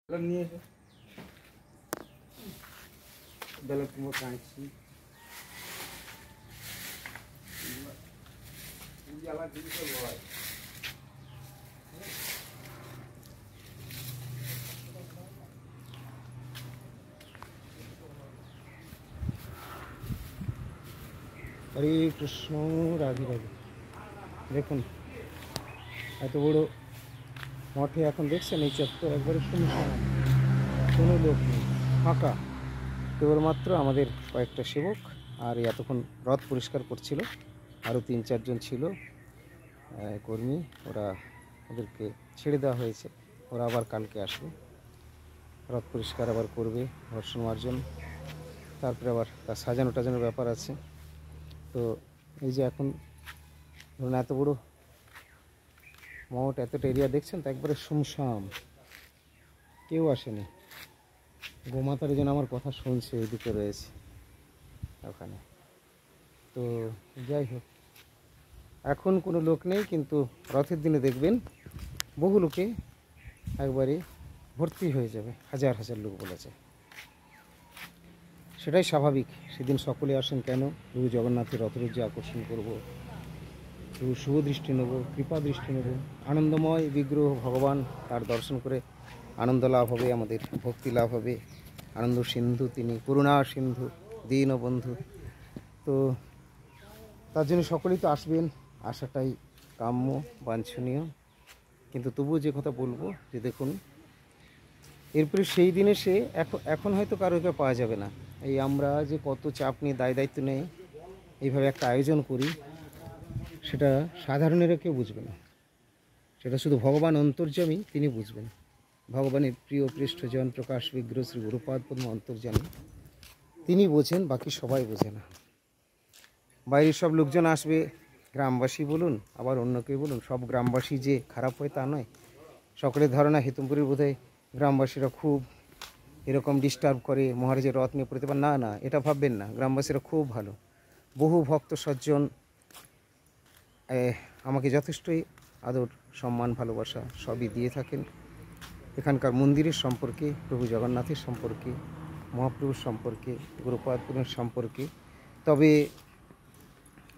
নিয়ে এসে বেলা কুমড়ো কাঁচছি জ্বালা জিনিস হয়। হরে কৃষ্ণ, রাধে রাধে। দেখুন এত বড় মঠে এখন দেখছেন এই চত্বর একবারে শুনশান, কোনো লোক নেই, ফাঁকা। কেবলমাত্র আমাদের কয়েকটা সেবক আর এতক্ষণ রথ পরিষ্কার করছিল, আরও ৩-৪ জন ছিল কর্মী, ওদেরকে ছেড়ে দেওয়া হয়েছে। ওরা আবার কালকে আসবে, রথ পরিষ্কার আবার করবে, ঘর্ষণ মার্জন, তারপরে আবার তার সাজানো টাজানোর ব্যাপার আছে। তো এই যে এখন ধরুন এত বড় মঠ, এতটা এরিয়া দেখছেন তো একবারে শুমশাম, কেউ আসেনি। গোমাতার যেন আমার কথা শুনছে, ওইদিকে রয়েছে ওখানে। তো যাই হোক, এখন কোনো লোক নেই, কিন্তু রথের দিনে দেখবেন বহু লোকে একবারে ভর্তি হয়ে যাবে, হাজার হাজার লোক বলা যায়। সেটাই স্বাভাবিক, সেদিন সকলে আসেন কেন? প্রভু জগন্নাথের রথরজ্জে আকর্ষণ করব, প্রভু শুভ দৃষ্টি নেব, কৃপা দৃষ্টি নেব, আনন্দময় বিগ্রহ ভগবান, তার দর্শন করে আনন্দ লাভ হবে, আমাদের ভক্তি লাভ হবে। আনন্দ সিন্ধু তিনি, করুণা সিন্ধু, দীনবন্ধু। তো তার জন্য সকলেই তো আসবেন, আসাটাই কাম্য, বাঞ্ছনীয়। কিন্তু তবুও যে কথা বলবো যে দেখুন, এরপরে সেই দিনে সে এখন হয়তো কারোকে পাওয়া যাবে না। এই আমরা যে কত চাপ নিয়ে দায় দায়িত্ব নেই এইভাবে একটা আয়োজন করি, সেটা সাধারণেরা কেউ বুঝবে না। সেটা শুধু ভগবান অন্তর্যামী তিনি বুঝবেন। ভগবানের প্রিয় পৃষ্ঠজন প্রকাশ বিগ্রহ শ্রী গুরুপাদ পদ্ম অন্তর্যামী, তিনি বোঝেন, বাকি সবাই বোঝে না। বাইরের সব লোকজন আসবে, গ্রামবাসী বলুন আবার অন্য কেউ বলুন, সব গ্রামবাসী যে খারাপ হয় তা নয়। সকলের ধারণা হেতুমপুরের বোধহয় গ্রামবাসীরা খুব এরকম ডিস্টার্ব করে, মহারাজের রথ নিয়ে প্রতিবার। না না, এটা ভাববেন না, গ্রামবাসীরা খুব ভালো। বহু ভক্ত সজ্জন আমাকে যথেষ্টই আদর, সম্মান, ভালোবাসা সবই দিয়ে থাকেন। এখানকার মন্দিরের সম্পর্কে, প্রভু জগন্নাথের সম্পর্কে, মহাপ্রভুর সম্পর্কে, গুরুপাদ পদ্মের সম্পর্কে। তবে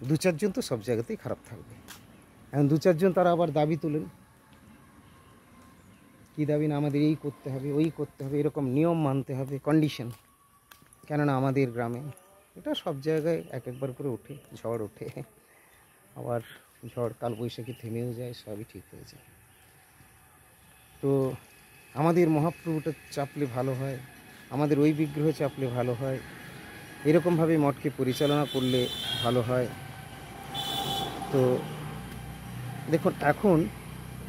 2-4 জন তো সব জায়গাতেই খারাপ থাকবে। এখন 2-4 জন তারা আবার দাবি তোলেন, কী দাবি না, আমাদের এই করতে হবে, ওই করতে হবে, এরকম নিয়ম মানতে হবে, কন্ডিশন। কেননা আমাদের গ্রামে এটা সব জায়গায় একবার করে ওঠে, ঝড় ওঠে, আবার ঝড় কালবৈশাখী থেমেও যায়, সবই ঠিক হয়ে যায়। তো আমাদের মহাপ্রভুটা চাপলে ভালো হয়, আমাদের ওই বিগ্রহ চাপলে ভালো হয়, এরকমভাবে মঠকে পরিচালনা করলে ভালো হয়। তো দেখুন এখন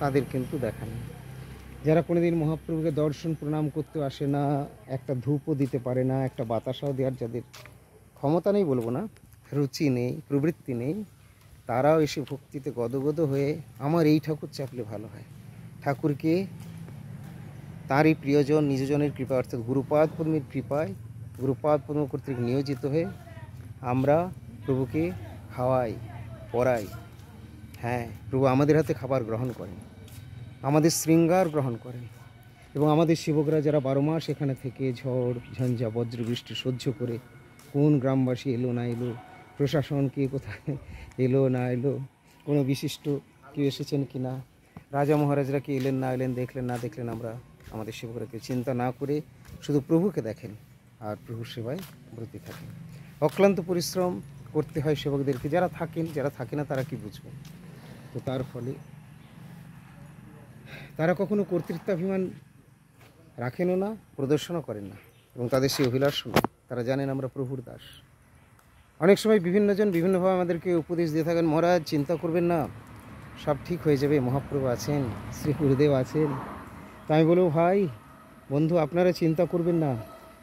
তাদের কিন্তু দেখা নেই। যারা কোনোদিন মহাপ্রভুকে দর্শন প্রণাম করতে আসে না, একটা ধূপও দিতে পারে না, একটা বাতাসাও দেওয়ার যাদের ক্ষমতা নেই বলবো না, রুচি নেই, প্রবৃত্তি নেই, তারাও এসে ভক্তিতে গদগদ হয়ে আমার এই ঠাকুর চাপলে ভালো হয়। ঠাকুরকে তারই প্রিয়জন নিজজনের কৃপা, অর্থাৎ গুরুপাদ পদ্মের কৃপায়, গুরুপাদ পদ্ম কর্তৃক নিয়োজিত হয়ে আমরা প্রভুকে খাওয়াই, পড়াই। হ্যাঁ, প্রভু আমাদের হাতে খাবার গ্রহণ করেন, আমাদের শৃঙ্গার গ্রহণ করেন। এবং আমাদের সেবকরা যারা 12 মাস এখানে থেকে ঝড় ঝঞ্ঝা বজ্র বৃষ্টি সহ্য করে, কোন গ্রামবাসী এলো না এলো, প্রশাসন কে কোথায় এলো না এলো, কোনো বিশিষ্ট কেউ এসেছেন কি না, রাজা মহারাজরা কি এলেন না এলেন, দেখলেন না দেখলেন, আমরা আমাদের সেবকরা কেউ চিন্তা না করে শুধু প্রভুকে দেখেন আর প্রভুর সেবায় ব্রতী থাকেন। অক্লান্ত পরিশ্রম করতে হয় সেবকদেরকে, যারা থাকেন, যারা থাকে না তারা কি বুঝবেন। তো তার ফলে তারা কখনো কর্তৃত্বাভিমান রাখেনও না, প্রদর্শনও করেন না, এবং তাদের সেই অভিলাষও নেই। তারা জানেন আমরা প্রভুর দাস। অনেক সময় বিভিন্নজন বিভিন্নভাবে আমাদেরকে উপদেশ দিয়ে থাকেন, মহারাজ চিন্তা করবেন না, সব ঠিক হয়ে যাবে, মহাপ্রভু আছেন, শ্রী গুরুদেব আছেন। তাই আমি বলবো, ভাই বন্ধু, আপনারা চিন্তা করবেন না।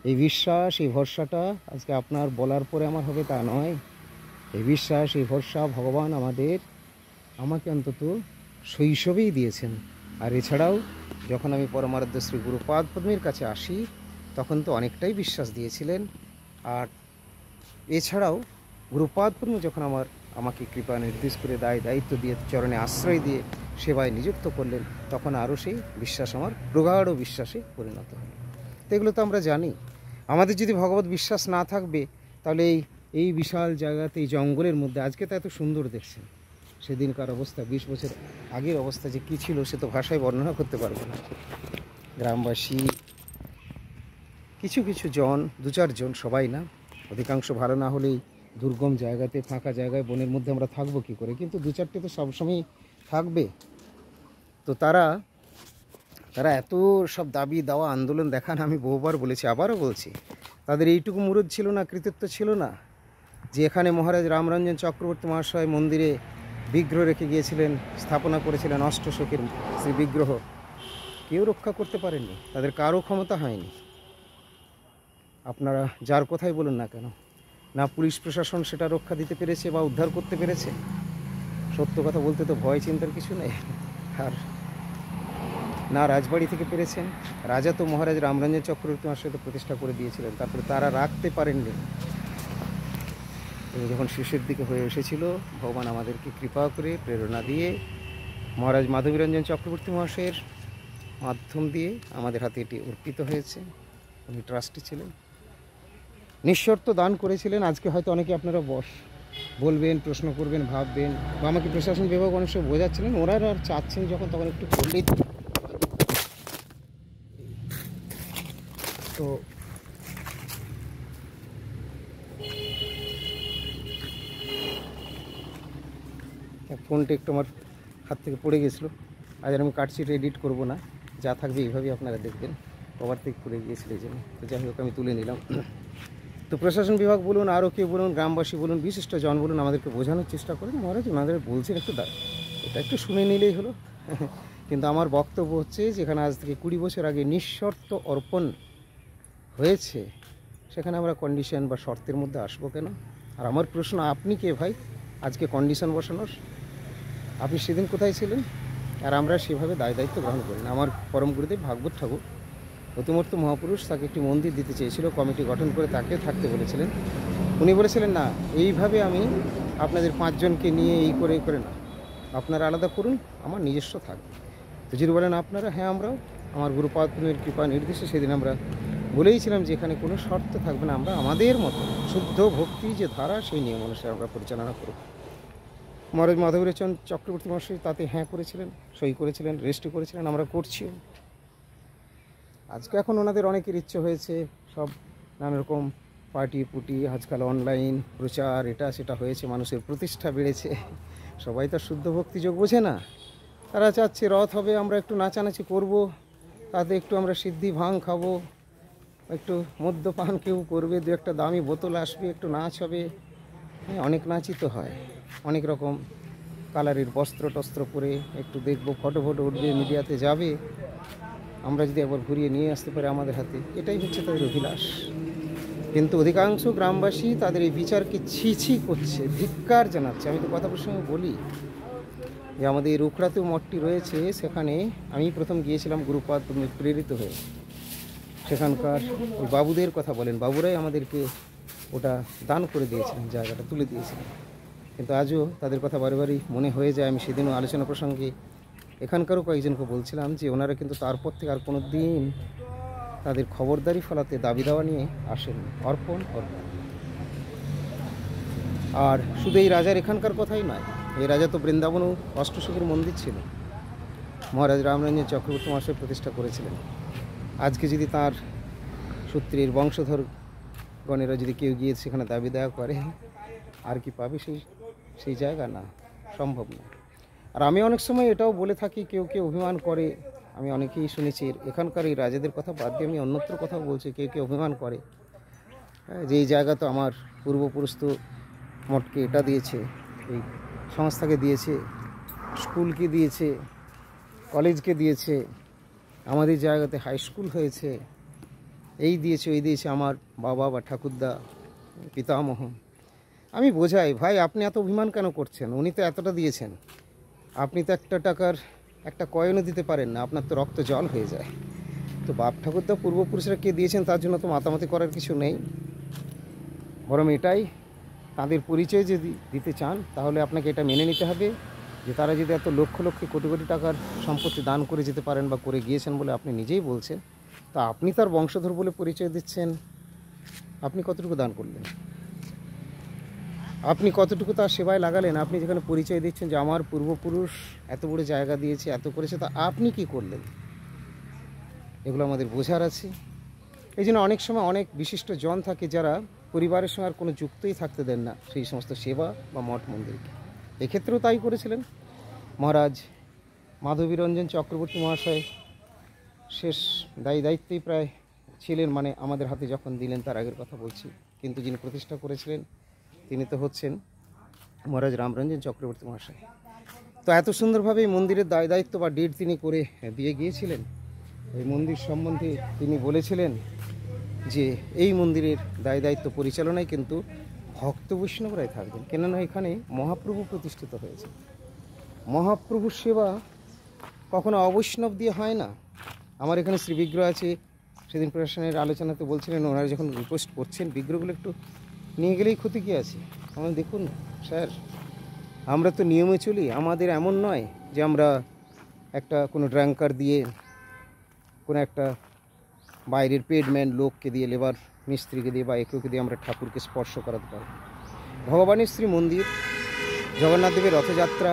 এই বিশ্বাস, এই ভরসাটা আজকে আপনার বলার পরে আমার হবে তা নয়। এই বিশ্বাস, এই ভরসা ভগবান আমাকে অন্তত শৈশবেই দিয়েছেন। আর এছাড়াও যখন আমি পরমারাধ্য শ্রী গুরুপাদ পদ্মের কাছে আসি, তখন তো অনেকটাই বিশ্বাস দিয়েছিলেন। আর এছাড়াও গুরুপাদ পদ্ম যখন আমাকে কৃপা নির্দেশ করে দায়িত্ব দিয়ে, চরণে আশ্রয় দিয়ে সেবায় নিযুক্ত করলেন, তখন আরও সেই বিশ্বাস আমার প্রগাঢ় বিশ্বাসে পরিণত হল। তো এগুলো তো আমরা জানি। আমাদের যদি ভগবত বিশ্বাস না থাকবে, তাহলে এই বিশাল জায়গাতে, এই জঙ্গলের মধ্যে আজকে তো এত সুন্দর দেখছেন, সেদিনকার অবস্থা, 20 বছর আগের অবস্থা যে কী ছিল সে তো ভাষায় বর্ণনা করতে পারবো না। গ্রামবাসী কিছু কিছু জন, 2-4 জন, সবাই না, অধিকাংশ ভালো না হলেই দুর্গম জায়গাতে, ফাঁকা জায়গায়, বনের মধ্যে আমরা থাকবো কী করে, কিন্তু 2-4টে তো সবসময় থাকবে। তো তারা এত সব দাবি দাওয়া আন্দোলন দেখান, আমি বহুবার বলেছি, আবারও বলছি, তাদের এইটুকু মুরুদ ছিল না, কৃতিত্ব ছিল না, যে এখানে মহারাজ রামরঞ্জন চক্রবর্তী মহাশয় মন্দিরে বিগ্রহ রেখে গিয়েছিলেন, স্থাপনা করেছিলেন অষ্টশোকের সেই বিগ্রহ, কেউ রক্ষা করতে পারেননি, তাদের কারও ক্ষমতা হয়নি। আপনারা যার কথাই বলুন না কেন, না পুলিশ প্রশাসন সেটা রক্ষা দিতে পেরেছে বা উদ্ধার করতে পেরেছে। সত্য কথা বলতে তো ভয় চিন্তার কিছু নেই। আর না রাজবাড়ি থেকে পেরেছেন, রাজা তো মহারাজ রামরঞ্জন চক্রবর্তী মহাশয় তো প্রতিষ্ঠা করে দিয়েছিলেন, তারপরে তারা রাখতে পারেননি। যখন শেষের দিকে হয়ে এসেছিল, ভগবান আমাদেরকে কৃপা করে প্রেরণা দিয়ে মহারাজ মাধবীরঞ্জন চক্রবর্তী মহাশয়ের মাধ্যম দিয়ে আমাদের হাতে এটি অর্পিত হয়েছে। উনি ট্রাস্টি ছিলেন, নিঃশর্ত দান করেছিলেন। আজকে হয়তো অনেকে আপনারা বলবেন, প্রশ্ন করবেন, ভাববেন, বা আমাকে প্রশাসন বিভাগ অনেক সময় বোঝাচ্ছিলেন, ওরা আর চাচ্ছেন যখন, তখন একটু করলেই তো। ফোনটা একটু আমার হাত থেকে পড়ে গেছিলো, আজ আর আমি কাটশিট এডিট করব না, যা থাকবে এইভাবেই আপনারা দেখবেন। কভার থেকে পড়ে গিয়েছিল এই জন্য, তো যাই হোক আমি তুলে নিলাম। তো প্রশাসন বিভাগ বলুন, আরও কেউ বলুন, গ্রামবাসী বলুন, বিশিষ্ট জন বলুন, আমাদেরকে বোঝানোর চেষ্টা করেন, মহারাজ ওনাদের বলছেন একটু এটা একটু শুনে নিলেই হলো। কিন্তু আমার বক্তব্য হচ্ছে, যেখানে আজ থেকে 20 বছর আগে নিঃশর্ত অর্পণ হয়েছে, সেখানে আমরা কন্ডিশন বা শর্তের মধ্যে আসবো কেন? আর আমার প্রশ্ন, আপনি কে ভাই আজকে কন্ডিশন বসানোর? আপনি সেদিন কোথায় ছিলেন? আর আমরা সেভাবে দায়িত্ব গ্রহণ করি না। আমার পরম গুরুদেব ভাগবত ঠাকুর, অতিমূর্ত মহাপুরুষ, তাকে একটি মন্দির দিতে চেয়েছিল, কমিটি গঠন করে তাকে থাকতে বলেছিলেন। উনি বলেছিলেন, না এইভাবে আমি আপনাদের 5 জনকে নিয়ে এই করে না, আপনারা আলাদা করুন, আমার নিজস্ব থাকবে। তো যদি বলেন আপনারা, হ্যাঁ আমরাও, আমার গুরুপাদের কৃপা নির্দেশে সেদিন আমরা বলেইছিলাম যে এখানে কোনো শর্ত থাকবে না, আমরা আমাদের মতো শুদ্ধ ভক্তি যে ধারা, সেই নিয়ম অনুসারে আমরা পরিচালনা করব। মহারাজ মাধবীরঞ্জন চক্রবর্তী মহাশয় তাতে হ্যাঁ করেছিলেন, সই করেছিলেন, রেজিস্ট্রি করেছিলেন, আমরা করছিও। আজকে এখন ওনাদের অনেকের ইচ্ছে হয়েছে, সব নানা রকম পার্টি পুটি, আজকাল অনলাইন প্রচার, এটা সেটা হয়েছে, মানুষের প্রতিষ্ঠা বেড়েছে, সবাই তো শুদ্ধ ভক্তি যোগ বোঝে না। তারা চাচ্ছে রথ হবে, আমরা একটু নাচানাচি করব, তাতে একটু আমরা সিদ্ধি ভাং খাবো, একটু মদ্যপান কেউ করবে, 2-1টা দামি বোতল আসবে, একটু নাচ হবে। হ্যাঁ, অনেক নাচই তো হয়, অনেক রকম কালারের বস্ত্র পরে একটু দেখবো, ফটো উঠবে, মিডিয়াতে যাবে, আমরা যদি একবার ঘুরিয়ে নিয়ে আসতে পারি আমাদের হাতে, এটাই হচ্ছে তাদের অভিলাষ। কিন্তু অধিকাংশ গ্রামবাসী তাদের এই বিচারকে ছি করছে, ধিক্কার জানাচ্ছে। আমি তো কথা প্রসঙ্গে বলি যে আমাদের এই রুখড়াতেও মঠটি রয়েছে, সেখানে আমি প্রথম গিয়েছিলাম গুরুপাদ প্রেরিত হয়ে। সেখানকার ওই বাবুদের কথা বলেন, বাবুরাই আমাদেরকে ওটা দান করে দিয়েছিলেন, জায়গাটা তুলে দিয়েছিলেন। কিন্তু আজও তাদের কথা বারবারই মনে হয়ে যায়। আমি সেদিনও আলোচনা প্রসঙ্গে এখানকারও কয়েকজনকে বলছিলাম যে ওনারা কিন্তু তারপর থেকে আর কোনো দিন তাদের খবরদারি ফলাতে দাবি দাওয়া নিয়ে আসেন, অর্পণ। আর শুধু এই রাজার এখানকার কথাই নয়, এই রাজা তো বৃন্দাবনেও অষ্টশোকের মন্দির ছিল, মহারাজ রামরঞ্জন চক্রবর্তী মহাশয় প্রতিষ্ঠা করেছিলেন। আজকে যদি তার সূত্রের বংশধর গণেরা যদি কেউ গিয়ে সেখানে দাবি দেওয়া করে, আর কি পাবে সেই জায়গা? না, সম্ভব না। আর আমি অনেক সময় এটাও বলে থাকি, কেউ অভিমান করে, আমি অনেকেই শুনেছি, এখানকার এই রাজাদের কথা বাদ দিয়ে আমি অন্যত্র কথা বলছি, কেউ অভিমান করে যে এই জায়গা তো আমার পূর্বপুরুষ তো মঠকে এটা দিয়েছে, এই সংস্থাকে দিয়েছে, স্কুলকে দিয়েছে, কলেজকে দিয়েছে, আমাদের জায়গাতে হাই স্কুল হয়েছে, এই দিয়েছে ওই দিয়েছে, আমার বাবা বা ঠাকুরদা পিতামহ। আমি বোঝাই, ভাই আপনি এত অভিমান কেন করছেন? উনি তো এতটা দিয়েছেন, আপনি তো একটা টাকার একটা কয়েনও দিতে পারেন না, আপনার তো রক্ত জল হয়ে যায়। তো বাপ ঠাকুরদা পূর্বপুরুষরা কে দিয়েছেন তার জন্য তো মাতামাতি করার কিছু নেই, বরং এটাই তাদের পরিচয় যদি দিতে চান তাহলে আপনাকে এটা মেনে নিতে হবে যে তারা যদি এত লক্ষ লক্ষ কোটি কোটি টাকার সম্পত্তি দান করে যেতে পারেন বা করে গিয়েছেন বলে আপনি নিজেই বলছেন, তা আপনি তার বংশধর বলে পরিচয় দিচ্ছেন, আপনি কতটুকু দান করলেন? আপনি কতটুকু তার সেবায় লাগালেন? আপনি যেখানে পরিচয় দিচ্ছেন যে আমার পূর্বপুরুষ এত বড় জায়গা দিয়েছে, এত করেছে, তা আপনি কি করলেন? এগুলো আমাদের বোঝার আছে। এই জন্য অনেক সময় অনেক বিশিষ্ট জন থাকে যারা পরিবারের সঙ্গে আর কোনো যুক্তই থাকতে দেন না সেই সমস্ত সেবা বা মঠ মন্দিরকে। এক্ষেত্রেও তাই করেছিলেন মহারাজ মাধবীরঞ্জন চক্রবর্তী মহাশয়। শেষ দায়িত্বেই প্রায় ছিলেন, মানে আমাদের হাতে যখন দিলেন তার আগের কথা বলছি, কিন্তু যিনি প্রতিষ্ঠা করেছিলেন তিনি তো হচ্ছেন মহারাজ রামরঞ্জন চক্রবর্তী মহাশয়। তো এত সুন্দরভাবে এই মন্দিরের দায়িত্ব বা ডিড তিনি করে দিয়ে গিয়েছিলেন। এই মন্দির সম্বন্ধে তিনি বলেছিলেন যে এই মন্দিরের দায়িত্ব পরিচালনায় কিন্তু ভক্ত বৈষ্ণবরাই থাকবেন, কেননা এখানে মহাপ্রভু প্রতিষ্ঠিত হয়েছে। মহাপ্রভুর সেবা কখনো অবৈষ্ণব দিয়ে হয় না। আমার এখানে শ্রী বিগ্রহ আছে, সেদিন প্রশাসনের আলোচনাতে বলছিলেন ওনারা যখন রিকোয়েস্ট করছেন বিগ্রহগুলো একটু নিয়ে গেলেই ক্ষতি কী আছে? আমার দেখুন স্যার, আমরা তো নিয়মে চলি, আমাদের এমন নয় যে আমরা একটা কোনো ড্রাঙ্কার দিয়ে, কোনো একটা বাইরের পেডম্যান লোককে দিয়ে, লেবার মিস্ত্রিকে দিয়ে বা একুকে দিয়ে আমরা ঠাকুরকে স্পর্শ করাতে পারব। ভগবানের শ্রী মন্দির, জগন্নাথ দেবের রথযাত্রা,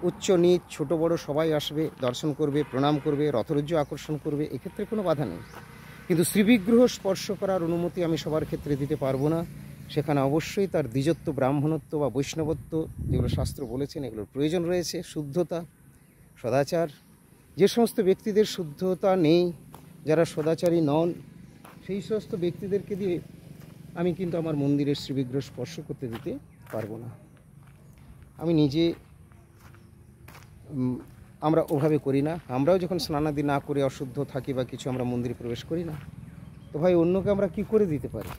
উচ্চ নীচ ছোট বড় সবাই আসবে, দর্শন করবে, প্রণাম করবে, রথরজ্জ আকর্ষণ করবে, এক্ষেত্রে কোনো বাধা নেই। কিন্তু শ্রীবিগ্রহ স্পর্শ করার অনুমতি আমি সবার ক্ষেত্রে দিতে পারবো না। সেখানে অবশ্যই তার দ্বিজত্ব, ব্রাহ্মণত্ব বা বৈষ্ণবত্ব যেগুলো শাস্ত্র বলেছেন এগুলোর প্রয়োজন রয়েছে। শুদ্ধতা, সদাচার। যে সমস্ত ব্যক্তিদের শুদ্ধতা নেই, যারা সদাচারী নন, সেই সমস্ত ব্যক্তিদেরকে দিয়ে আমি কিন্তু আমার মন্দিরের শ্রীবিগ্রহ স্পর্শ করতে দিতে পারবো না। আমি নিজে আমরা ওভাবে করি না। আমরাও যখন স্নানাদি না করে অশুদ্ধ থাকি বা কিছু, আমরা মন্দিরে প্রবেশ করি না। তো ভাই অন্যকে আমরা কি করে দিতে পারি?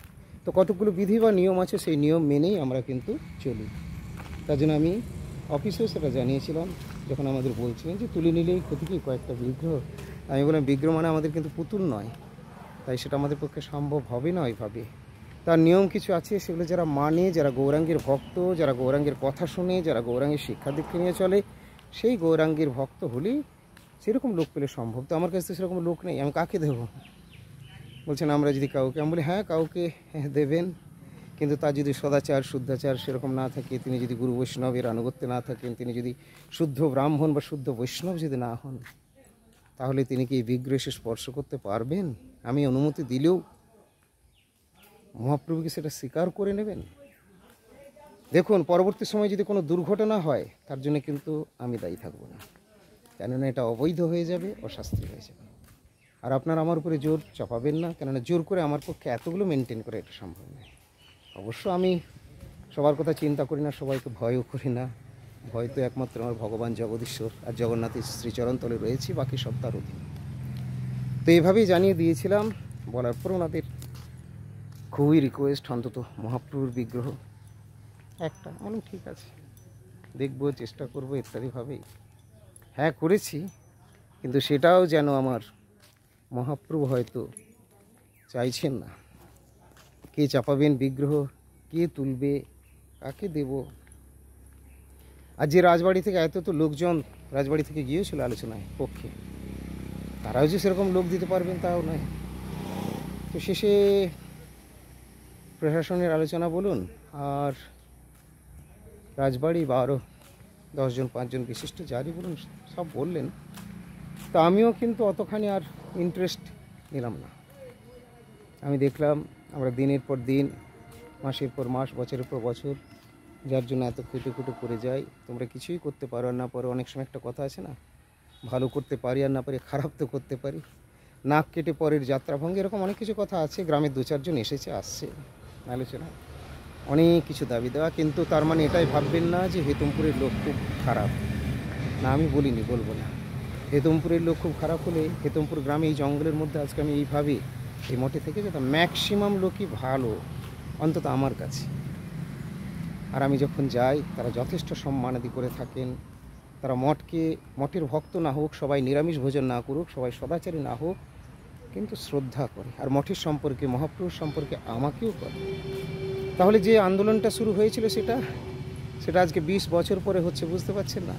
তো কতগুলো বিধি বা নিয়ম আছে, সেই নিয়ম মেনেই আমরা কিন্তু চলি। তার জন্য আমি অফিসেও সেটা জানিয়েছিলাম যখন আমাদের বলছিলেন যে তুলে নিলেই ক্ষতি কি কয়েকটা বিগ্রহ। আমি বললাম বিগ্রহ মানে আমাদের কিন্তু পুতুল নয়, তাই সেটা আমাদের পক্ষে সম্ভব হবে না ওইভাবে। তার নিয়ম কিছু আছে, সেগুলো যারা মানে, যারা গৌরাঙ্গের ভক্ত, যারা গৌরাঙ্গের কথা শুনে, যারা গৌরাঙ্গের শিক্ষা দীক্ষা নিয়ে চলে, সেই গৌরাঙ্গের ভক্ত হলেই সেরকম লোক পেলে সম্ভব। তো আমার কাছে তো সেরকম লোক নেই, আমি কাকে দেবো? বলছেন আমরা যদি কাউকে, আমি বলি হ্যাঁ কাউকে দেবেন, কিন্তু তার যদি সদাচার শুদ্ধাচার সেরকম না থাকে, তিনি যদি গুরু বৈষ্ণবের আনুগত্যে না থাকেন, তিনি যদি শুদ্ধ ব্রাহ্মণ বা শুদ্ধ বৈষ্ণব যদি না হন, তাহলে তিনি কি এই বিগ্রহ এসে স্পর্শ করতে পারবেন? আমি অনুমতি দিলেও মহাপ্রভুকে সেটা স্বীকার করে নেবেন? দেখুন, পরবর্তী সময় যদি কোনো দুর্ঘটনা হয় তার জন্য কিন্তু আমি দায়ী থাকব না, কেননা এটা অবৈধ হয়ে যাবে, অশাস্ত্রীয় হয়ে যাবে। আর আপনারা আমার উপরে জোর চাপাবেন না, কেননা জোর করে আমার পক্ষে এতগুলো মেনটেন করে এটা সম্ভব নয়। অবশ্য আমি সবার কথা চিন্তা করি না, সবাইকে ভয়ও করি না। ভয় তো একমাত্র আমার ভগবান জগদীশ্বর আর জগন্নাথের শ্রীচরণ তলে রয়েছি, বাকি সব তার অধীন। তো এইভাবেই জানিয়ে দিয়েছিলাম। বলার পর ওনাদের খুবই রিকোয়েস্ট, অন্তত মহাপ্রভুর বিগ্রহ একটা। আমি ঠিক আছে, দেখবো, চেষ্টা করবো ইত্যাদিভাবেই হ্যাঁ করেছি, কিন্তু সেটাও যেন আমার মহাপ্রভু হয়তো চাইছেন না। কে চাপাবেন বিগ্রহ, কে তুলবে, কাকে দেব? আর যে রাজবাড়ি থেকে এত তো লোকজন রাজবাড়ি থেকে গিয়েছিল আলোচনায় পক্ষে, তারাও যে সেরকম লোক দিতে পারবেন তাও নয়। তো শেষে প্রশাসনের আলোচনা বলুন আর রাজবাড়ি বা আরও 10 জন 5 জন বিশিষ্ট যারই বলুন সব বললেন। তা আমিও কিন্তু অতখানি আর ইন্টারেস্ট নিলাম না। আমি দেখলাম আমরা দিনের পর দিন, মাসের পর মাস, বছরের পর বছর যার জন্য এত খুঁটে খুঁটে করে যাই, তোমরা কিছুই করতে পারো আর না পারো। অনেক সময় একটা কথা আছে না, ভালো করতে পারি আর না পারি, খারাপ তো করতে পারি। নাক কেটে পরের যাত্রা ভঙ্গে, এরকম অনেক কিছু কথা আছে। গ্রামের 2-4 জন এসেছে, আসছে আলোচনা, অনেক কিছু দাবি দেওয়া, কিন্তু তার মানে এটাই ভাববেন না যে হেতমপুরের লোক খুব খারাপ। না, আমি বলিনি, বলবো না। হেতমপুরের লোক খুব খারাপ হলে হেতমপুর গ্রামে এই জঙ্গলের মধ্যে আজকে আমি এইভাবে এই মঠে থেকে যেতাম। ম্যাক্সিমাম লোকই ভালো, অন্তত আমার কাছে। আর আমি যখন যাই তারা যথেষ্ট সম্মানাদি করে থাকেন। তারা মঠের ভক্ত না হোক, সবাই নিরামিষ ভোজন না করুক, সবাই সদাচারী না হোক, কিন্তু শ্রদ্ধা করে। আর মঠের সম্পর্কে, মহাপ্রভুর সম্পর্কে আমাকেও করে। তাহলে যে আন্দোলনটা শুরু হয়েছিল সেটা আজকে 20 বছর পরে হচ্ছে, বুঝতে পারছেন না?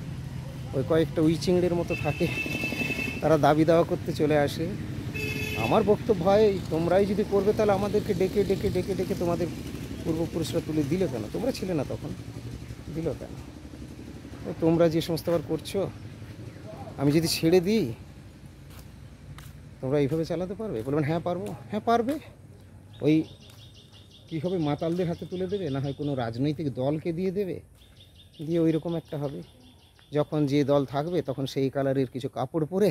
ওই কয়েকটা চিংড়ির মতো থাকে, তারা দাবি দাওয়া করতে চলে আসে। আমার বক্তব্য হয়, তোমরাই যদি করবে তাহলে আমাদেরকে ডেকে ডেকে ডেকে ডেকে তোমাদের পূর্বপুরুষরা তুলে দিল কেন? তোমরা ছিলে না তখন, দিল কেন? তোমরা যে সমস্ত আবার করছো, আমি যদি ছেড়ে দিই তোমরা এইভাবে চালাতে পারবে? বলবেন হ্যাঁ পারবো। হ্যাঁ পারবে। ওই কী হবে, মাতালদের হাতে তুলে দেবে, না হয় কোনো রাজনৈতিক দলকে দিয়ে দেবে, দিয়ে ওই রকম একটা হবে। যখন যে দল থাকবে তখন সেই কালারের কিছু কাপড় পরে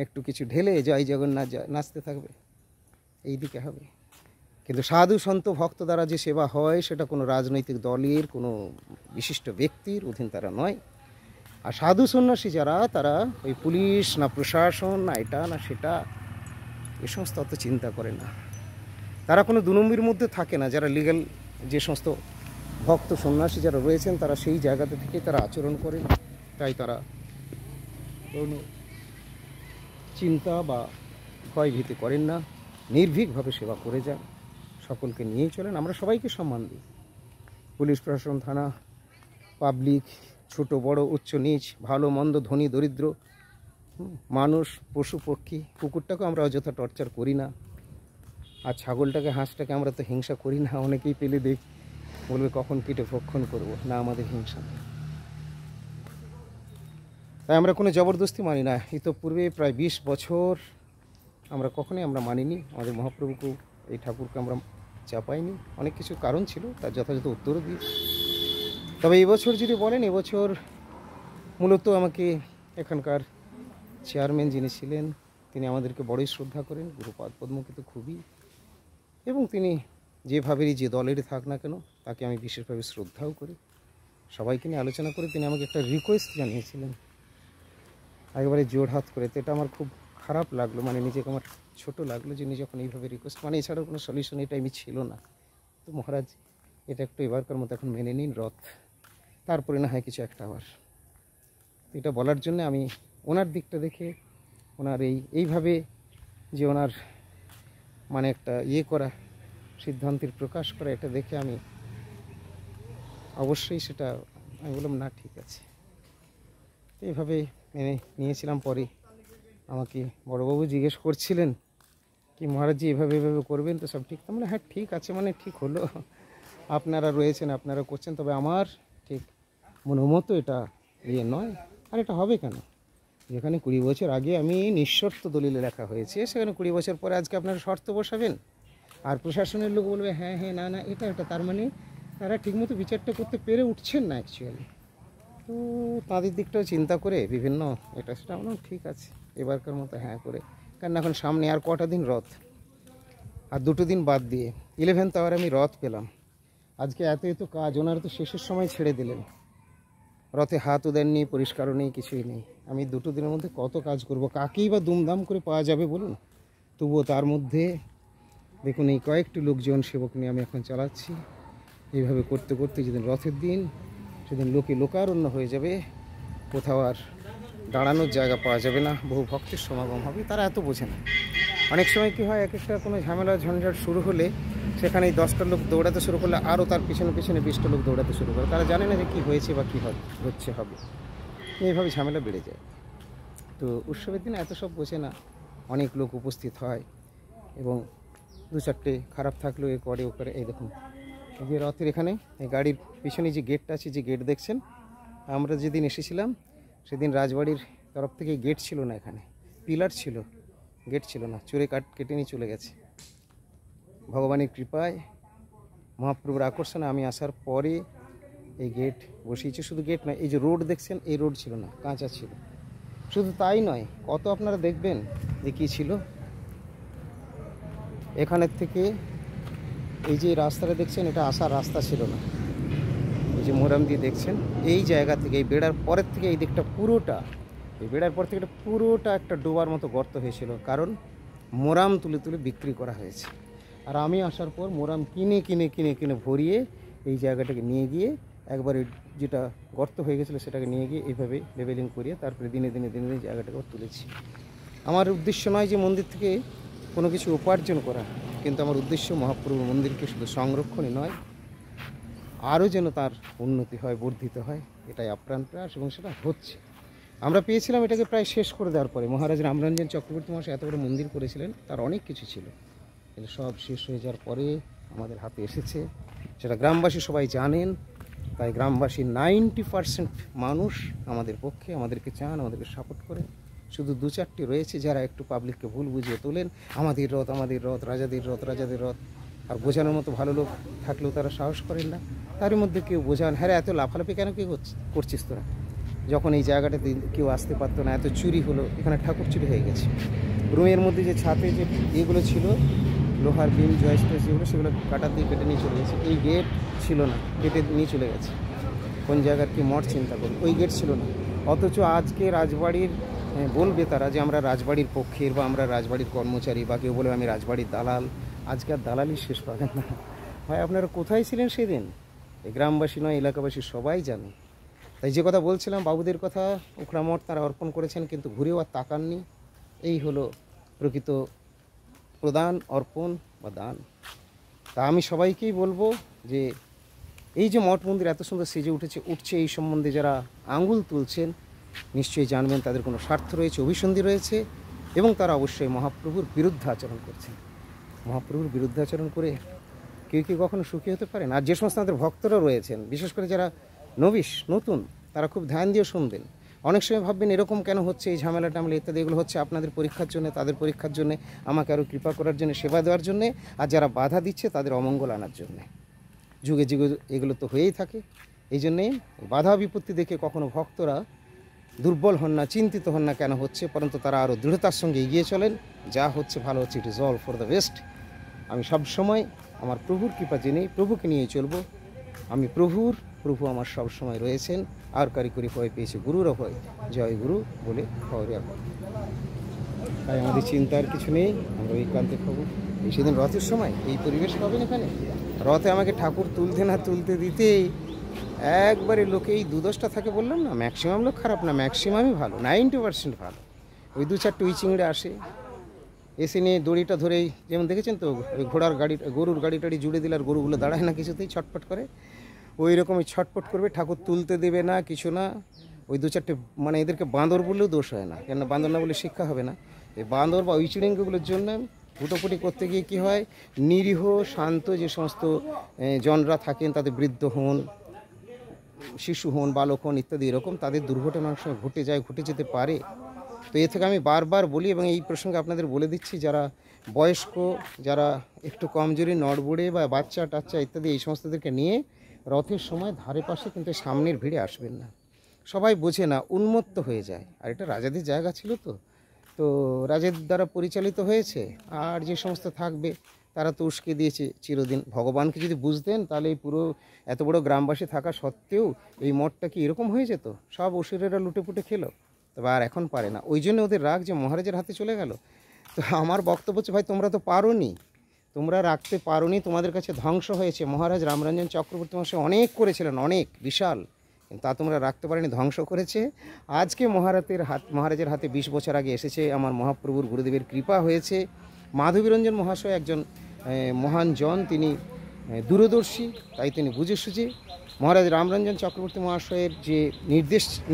একটু কিছু ঢেলে জয় জগন্নাথ নাচতে থাকবে, এই দিকে হবে। কিন্তু সাধু সন্ত ভক্ত দ্বারা যে সেবা হয় সেটা কোনো রাজনৈতিক দলের, কোনো বিশিষ্ট ব্যক্তির অধীন তারা নয়। আর সাধু সন্ন্যাসী যারা, তারা ওই পুলিশ না প্রশাসন না এটা না সেটা, এ সমস্ত অত চিন্তা করে না। তারা কোনো দুনম্বির মধ্যে থাকে না। যারা লিগ্যাল যে সমস্ত ভক্ত সন্ন্যাসী যারা রয়েছেন, তারা সেই জায়গাতে থেকে তারা আচরণ করেন। তাই তারা কোনো চিন্তা বা ভয়ভীতি করেন না, নির্ভীকভাবে সেবা করে যান, সকলকে নিয়েই চলেন। আমরা সবাইকে সম্মান দিই, পুলিশ প্রশাসন, থানা, পাবলিক, ছোট বড়, উচ্চ নিচ, ভালো মন্দ, ধনী দরিদ্র, মানুষ, পশু পক্ষী, কুকুরটাকে আমরা অযথা টর্চার করি না, আর ছাগলটাকে হাঁসটাকে আমরা তো হিংসা করি না। অনেকেই পেলে দেখ বলবে কখন কেটে ভক্ষণ করবো, না আমাদের হিংসা। তাই আমরা কোনো জবরদস্তি মানি না। ইতোপূর্বে প্রায় 20 বছর আমরা কখনোই মানিনি। আমাদের মহাপ্রভুকে, এই ঠাকুরকে আমরা চাপাইনি। অনেক কিছু কারণ ছিল, তার যথাযথ উত্তরও দিয়েছি। তবে এবছর যদি বলেন, এবছর মূলত আমাকে এখানকার চেয়ারম্যান যিনি ছিলেন, তিনি আমাদেরকে বড়ই শ্রদ্ধা করেন, গুরুপাদ পদ্মকে তো খুবই, এবং তিনি যেভাবেই যে দলেরই থাক না কেন তাকে আমি বিশেষভাবে শ্রদ্ধাও করি। সবাইকে নিয়ে আলোচনা করে তিনি আমাকে একটা রিকোয়েস্ট জানিয়েছিলেন, একেবারে জোর হাত করে। তো এটা আমার খুব খারাপ লাগলো, নিজেকে আমার ছোট লাগলো যে যখন এইভাবে রিকোয়েস্ট, এছাড়াও কোনো সলিউশন এই টাইমে ছিল না। তো মহারাজ এটা একটু এবারকার মতো এখন মেনে নিন রথ, তারপরে না হয় কিছু একটা। আবার এটা বলার জন্য আমি ওনার দিকটা দেখে, ওনার এইভাবে যে ওনার একটা করা, সিদ্ধান্তের প্রকাশ করা, এটা দেখে আমি অবশ্যই সেটা আমি বললাম না ঠিক আছে, এইভাবে মেনে নিয়েছিলাম। পরে আমাকে বড়বাবু জিজ্ঞেস করছিলেন কি মহারাজজি এভাবে এভাবে করবেন তো সব ঠিক? তার হ্যাঁ ঠিক আছে, ঠিক হলো, আপনারা রয়েছেন, আপনারা করছেন, তবে আমার ঠিক মনোমতো এটা নয়। আর এটা হবে কেন? যেখানে 20 বছর আগে আমি নিঃশর্ত দলিলে লেখা হয়েছে, সেখানে 20 বছর পরে আজকে আপনারা শর্ত বসাবেন, আর প্রশাসনের লোক বলবে হ্যাঁ হ্যাঁ না না এটা এটা। তার তারা ঠিকমতো বিচারটা করতে পেরে উঠছেন না অ্যাকচুয়ালি। তো তাদের দিকটাও চিন্তা করে বিভিন্ন এটা সেটা আমার ঠিক আছে এবারকার মতো হ্যাঁ করে। কারণ এখন সামনে আর কটা দিন রথ, আর 2 দিন বাদ দিয়ে 11th আওয়ার আমি রথ পেলাম। আজকে এত কাজ, ওনারা তো শেষের সময় ছেড়ে দিলেন, রথে হাতও দেননি, পরিষ্কারও নেই, কিছুই নেই। আমি 2 দিনের মধ্যে কত কাজ করব, কাকেই বা দুমদাম করে পাওয়া যাবে বলুন? তবুও তার মধ্যে দেখুন এই কয়েকটি লোকজন সেবক নিয়ে আমি এখন চালাচ্ছি। এইভাবে করতে করতে যেদিন রথের দিন, সেদিন লোকে লোকারণ্য হয়ে যাবে, কোথাও আর দাঁড়ানোর জায়গা পাওয়া যাবে না, বহু ভক্তের সমাগম হবে। তারা এত বোঝে না। অনেক সময় কী হয়, এক একটা কোনো ঝামেলা ঝঞ্ঝাট শুরু হলে সেখানে 10টা লোক দৌড়াতে শুরু করলে আরও তার পিছনে পিছনে 20টা লোক দৌড়াতে শুরু করে। তারা জানে না যে কী হয়েছে বা কী হচ্ছে হবে, এইভাবে ঝামেলা বেড়ে যায়। তো উৎসবের দিন এত সব বোঝে না, অনেক লোক উপস্থিত হয় এবং 2-4টে খারাপ থাকলেও এ করে ও করে। এই দেখুন এই যে রথের এখানে এই গাড়ির পিছনে যে গেটটা আছে, যে গেট দেখছেন, আমরা যেদিন এসেছিলাম সেদিন রাজবাড়ির তরফ থেকে গেট ছিল না, এখানে পিলার ছিল, গেট ছিল না, চোরে কেটে নিয়ে চলে গেছে। ভগবানের কৃপায়, মহাপ্রভুর আকর্ষণে আমি আসার পরে এই গেট বসিয়েছে। শুধু গেট নয়, এই যে রোড দেখছেন, এই রোড ছিল না, কাঁচা ছিল। শুধু তাই নয়, কত আপনারা দেখবেন যে কী ছিল, এখানের থেকে এই যে রাস্তাটা দেখছেন, এটা আসার রাস্তা ছিল না। এই যে মোরাম দিয়ে দেখছেন, এই জায়গা থেকে, এই বেড়ার পরের থেকে এই দিকটা পুরোটা, এই বেড়ার পর থেকে পুরোটা একটা ডোবার মতো গর্ত হয়েছিল, কারণ মোরাম তুলে তুলে বিক্রি করা হয়েছে। আর আমি আসার পর মোরাম কিনে কিনে কিনে কিনে ভরিয়ে এই জায়গাটাকে নিয়ে গিয়ে একবারে যেটা গর্ত হয়ে গেছিলো সেটাকে নিয়ে গিয়ে এইভাবে লেভেলিং করিয়ে তারপরে দিনে দিনে দিনে দিনে জায়গাটাকে তুলেছি। আমার উদ্দেশ্য নয় যে মন্দির থেকে কোনো কিছু উপার্জন করা, কিন্তু আমার উদ্দেশ্য মহাপ্রভুর মন্দিরকে শুধু সংরক্ষণই নয়, আরও যেন তার উন্নতি হয়, বর্ধিত হয়, এটাই আপ্রাণ প্রয়াস, এবং সেটা হচ্ছে। আমরা পেয়েছিলাম এটাকে প্রায় শেষ করে দেওয়ার পরে। মহারাজ রামরঞ্জন চক্রবর্তী মহাশয় এত বড় মন্দির করেছিলেন, তার অনেক কিছু ছিল, কিন্তু সব শেষ হয়ে যাওয়ার পরে আমাদের হাতে এসেছে, সেটা গ্রামবাসী সবাই জানেন। তাই গ্রামবাসী 90% মানুষ আমাদের পক্ষে, আমাদেরকে চান, আমাদেরকে সাপোর্ট করে। শুধু 2-4টি রয়েছে যারা একটু পাবলিককে ভুল বুঝিয়ে তোলেন, আমাদের রথ, আমাদের রথ, রাজাদের রথ, রাজাদের রথ। আর বোঝানোর মতো ভালো লোক থাকলেও তারা সাহস করেন না। তারই মধ্যে কেউ বোঝান, হ্যাঁ এত লাফালাফি কেন কি করছিস তোরা, যখন এই জায়গাটাতে কেউ আসতে পারতো না, এত চুরি হলো, এখানে ঠাকুর চুরি হয়ে গেছে। রুমের মধ্যে যে ছাতে যে ইয়েগুলো ছিল, লোহার বিম জয়েস্ট যেগুলো, সেগুলো কাটা দিয়ে কেটে নিয়ে চলে গেছে। এই গেট ছিল না, কেটে নিয়ে চলে গেছে। কোন জায়গার কি মঠ চিন্তা করি, ওই গেট ছিল না। অথচ আজকে রাজবাড়ির বলবে তারা যে আমরা রাজবাড়ির পক্ষের বা আমরা রাজবাড়ির কর্মচারী, বা কেউ বলে আমি রাজবাড়ির দালাল। আজকে আর দালালই শেষ পাবেন না। ভাই আপনারা কোথায় ছিলেন সেদিন? এই গ্রামবাসী নয়, এলাকাবাসী সবাই জানে। তাই যে কথা বলছিলাম, বাবুদের কথা, উখড়া মঠ তারা অর্পণ করেছেন, কিন্তু ঘুরেও আর তাকাননি। এই হলো প্রকৃত প্রদান, অর্পণ বা দান। তা আমি সবাইকেই বলবো যে এই যে মঠ মন্দির এত সুন্দর সেজে উঠছে, এই সম্বন্ধে যারা আঙ্গুল তুলছেন নিশ্চয়ই জানবেন তাদের কোনো স্বার্থ রয়েছে, অভিসন্ধি রয়েছে, এবং তারা অবশ্যই মহাপ্রভুর বিরুদ্ধে আচরণ করছেন। মহাপ্রভুর বিরুদ্ধে আচরণ করে কেউ কেউ কখনো সুখী হতে পারেন। আর যে সমস্ত আমাদের ভক্তরা রয়েছেন, বিশেষ করে যারা নতুন, তারা খুব ধ্যান দিয়ে শুনবেন। অনেক সময় ভাববেন এরকম কেন হচ্ছে, এই ঝামেলা টামেলা ইত্যাদি, এগুলো হচ্ছে আপনাদের পরীক্ষার জন্য, তাদের পরীক্ষার জন্য, আমাকে আরও কৃপা করার জন্য, সেবা দেওয়ার জন্যে। আর যারা বাধা দিচ্ছে তাদের অমঙ্গল আনার জন্যে। যুগে যুগে এগুলো তো হয়েই থাকে। এই জন্যেই বাধা বিপত্তি দেখে কখনো ভক্তরা দুর্বল হন না, চিন্তিত হন না কেন হচ্ছে, পরন্তু তারা আরও দৃঢ়তার সঙ্গে এগিয়ে চলেন। যা হচ্ছে ভালো হচ্ছে, it is all for the best. আমি সবসময় আমার প্রভুর কৃপা জেনে প্রভুকে নিয়েই চলবো। আমি প্রভু আমার সব সময় রয়েছেন। আর কারিগরি ভয় পেয়েছে গুরুর ভয়, জয় গুরু বলে খবরে এখন। তাই আমাদের চিন্তার কিছু নেই, আমরা ওই কান্তে খাবো। এই সেদিন রথের সময় এই পরিবেশ পাবেন এখানে। রথে আমাকে ঠাকুর তুলতে না তুলতে দিতেই একবারে লোকে এই 2-10টা থাকে বললাম না, ম্যাক্সিমাম লোক খারাপ না, ম্যাক্সিমামই ভালো, 90% ভালো। ওই 2-4টে উই চিংড়ে আসে, এসে নিয়ে দড়িটা ধরেই, যেমন দেখেছেন তো ওই ঘোড়ার গাড়ি, গরুর গাড়ি টাড়ি জুড়ে দিলে আর গরুগুলো দাঁড়ায় না কিছুতেই, ছটফট করে, ওই রকমই ছটফট করবে, ঠাকুর তুলতে দেবে না, কিছু না। ওই 2-4টে মানে এদেরকে বাঁদর বললেও দোষ হয় না, কেন বাঁদর না বলে শিক্ষা হবে না। এই বাঁদর বা উইচিড়িঙ্গগুলোর জন্য হুটোপুটি করতে গিয়ে কী হয়, নিরীহ শান্ত যে সমস্ত জনরা থাকেন, তাদের বৃদ্ধ হন, শিশু হন, বালক হন ইত্যাদি, এরকম তাদের দুর্ঘটনা অনেক সময় ঘটে যেতে পারে। তো এ থেকে আমি বারবার বলি, এবং এই প্রসঙ্গে আপনাদের বলে দিচ্ছি, যারা বয়স্ক, যারা একটু কমজোরি, নড়বড়ে বা বাচ্চা টাচ্চা ইত্যাদি, এই সমস্তদেরকে নিয়ে রথের সময় ধারে পাশে কিন্তু সামনের ভিড়ে আসবেন না। সবাই বোঝে না, উন্মত্ত হয়ে যায়। আর এটা রাজাদের জায়গা ছিল, তো রাজাদের দ্বারা পরিচালিত হয়েছে। আর যে সমস্ত থাকবে তারা তো উস্কে দিয়েছে চিরদিন। ভগবানকে যদি বুঝতেন তাহলে এই পুরো এত বড় গ্রামবাসী থাকা সত্ত্বেও এই মঠটা কি এরকম হয়ে যেত? সব অসুরেরা লুটেপুটে খেলো, তবে আর এখন পারে না। ওই জন্য ওদের রাগ যে মহারাজের হাতে চলে গেল। তো আমার বক্তব্য হচ্ছে, ভাই তোমরা তো পারোনি, তোমরা রাখতে পারোনি, তোমাদের কাছে ধ্বংস হয়েছে। মহারাজ রামরঞ্জন চক্রবর্তী মহাশয় অনেক করেছিলেন, অনেক বিশাল, কিন্তু তা তোমরা রাখতে পারেনি, ধ্বংস করেছে। আজকে মহারাজের হাতে 20 বছর আগে এসেছে, আমার মহাপ্রভুর গুরুদেবের কৃপা হয়েছে। মাধবীরঞ্জন মহাশয় একজন মহান জন, তিনি দূরদর্শী, তাই তিনি বুঝে সুঝে মহারাজ রামরঞ্জন চক্রবর্তী মহাশয়ের যে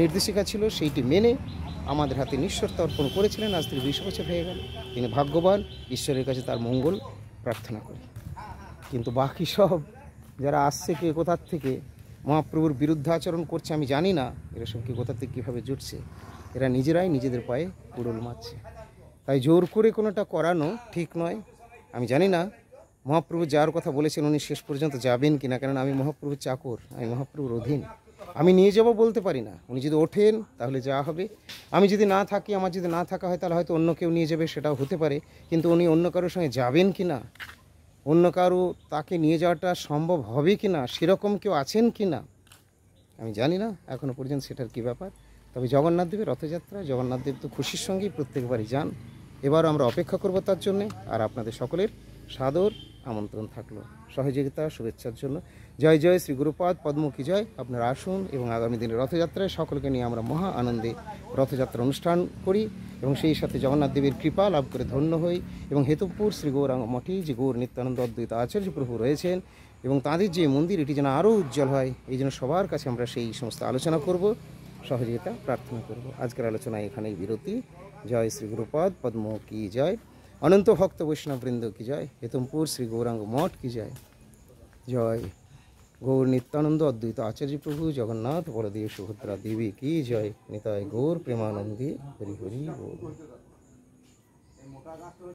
নির্দেশিকা ছিল সেইটি মেনে আমাদের হাতে নিঃস্বার্থ অর্পণ করেছিলেন। আজ থেকে 20 বছর হয়ে গেল। তিনি ভাগ্যবান, ঈশ্বরের কাছে তার মঙ্গল প্রার্থনা করি। কিন্তু বাকি সব যারা আসছে কে কোথার থেকে মহাপ্রভুর বিরুদ্ধে আচরণ করছে, আমি জানি না এরা সব কে কোথা থেকে কীভাবে জুটছে। এরা নিজেরাই নিজেদের পায়ে কুড়োল মারছে। তাই জোর করে কোনোটা করানো ঠিক নয়। আমি জানি না মহাপ্রভু যার কথা বলেছেন উনি শেষ পর্যন্ত যাবেন কিনা, কারণ আমি মহাপ্রভুর চাকর, আমি মহাপ্রভুর অধীন। আমি নিয়ে যাবো বলতে পারি না, উনি যদি ওঠেন তাহলে যা হবে। আমি যদি না থাকি, আমার যদি না থাকা হয়, তাহলে হয়তো অন্য কেউ নিয়ে যাবে, সেটাও হতে পারে। কিন্তু উনি অন্য কারোর সঙ্গে যাবেন কি না, অন্য কারো তাকে নিয়ে যাওয়াটা সম্ভব হবে কি না, সেরকম কেউ আছেন কি না আমি জানি না এখনও পর্যন্ত সেটার কী ব্যাপার। তবে জগন্নাথ দেবের রথযাত্রা, জগন্নাথ দেব তো খুশির সঙ্গেই প্রত্যেকবারই যান। এবারও আমরা অপেক্ষা করব তার জন্যে। আর আপনাদের সকলের সাদর আমন্ত্রণ থাকলো সহযোগিতা শুভেচ্ছার জন্য। জয় জয় শ্রী গুরুপাদ পদ্মমুখী জয়। আপনারা আসুন এবং আগামী দিনের রথযাত্রায় সকলকে নিয়ে আমরা মহা আনন্দে রথযাত্রা অনুষ্ঠান করি এবং সেই সাথে জগন্নাথ দেবের কৃপা লাভ করে ধন্য হই। এবং হেতুপুর শ্রী গৌরাঙ্গ মঠে যে গৌর নিত্যানন্দ অদ্বৈত আচার্য প্রভু রয়েছেন এবং তাঁদের যে মন্দির, এটি যেন আরও উজ্জ্বল হয়, এই জন্য সবার কাছে আমরা সেই সমস্ত আলোচনা করব। সহযোগিতা প্রার্থনা করব। আজকের আলোচনা এখানেই বিরতি। জয় শ্রী গুরুপদ পদ্ম কি জয়, অনন্ত ভক্ত বৈষ্ণব বৃন্দ কি জয়, হেতমপুর শ্রী গৌরাঙ্গ মঠ কি জয়। জয় গৌর নিত্যানন্দ অদ্বৈত আচার্য প্রভু জগন্নাথ বলদেব সুভদ্রা দেবী কি জয়। নিতাই গৌর প্রেমানন্দে হরি হরি বল।